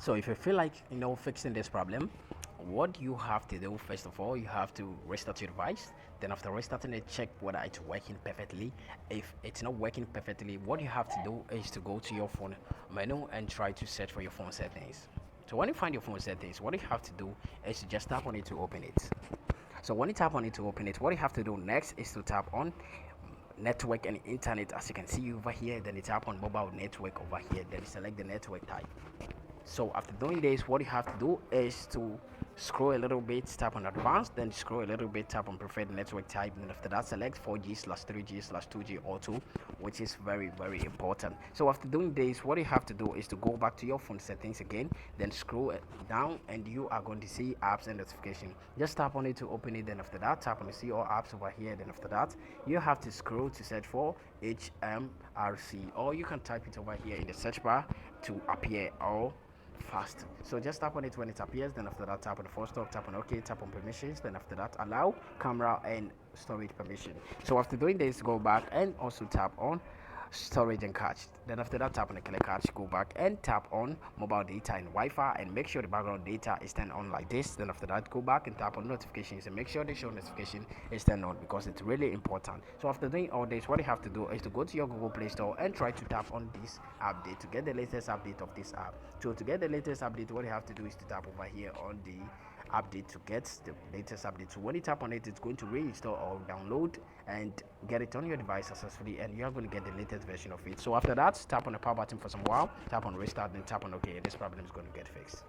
So if you feel like fixing this problem, what you have to do, first of all, you have to restart your device. Then after restarting it, check whether it's working perfectly. If it's not working perfectly, what you have to do is to go to your phone menu and try to search for your phone settings. So when you find your phone settings, what you have to do is to just tap on it to open it. So when you tap on it to open it, what you have to do next is to tap on network and internet, as you can see over here. Then you tap on mobile network over here, then select the network type. So after doing this, what you have to do is to scroll a little bit, tap on advanced, then scroll a little bit, tap on preferred network type, and after that select 4G/3G/2G or 2, which is very important. So after doing this, what you have to do is to go back to your phone settings again, then scroll it down, and you are going to see apps and notification. Just tap on it to open it, then after that tap on the see all apps over here, then after that you have to scroll to search for HMRC, or you can type it over here in the search bar to appear all fast. So just tap on it when it appears, then after that tap on the full stop, tap on OK, tap on permissions, then after that allow camera and storage permission. So after doing this, go back and also tap on storage and cache. Then after that tap on the clear cache, go back and tap on mobile data and Wi-Fi, and make sure the background data is turned on like this. Then after that go back and tap on notifications and make sure the show notification is turned on, because it's really important. So after doing all this, what you have to do is to go to your Google Play Store and try to tap on this update to get the latest update of this app. So to get the latest update, what you have to do is to tap over here on the update to get the latest update. So when you tap on it, it's going to reinstall or download and get it on your device successfully, and you are going to get the latest version of it. So after that, tap on the power button for some while, tap on restart, then tap on OK, and this problem is going to get fixed.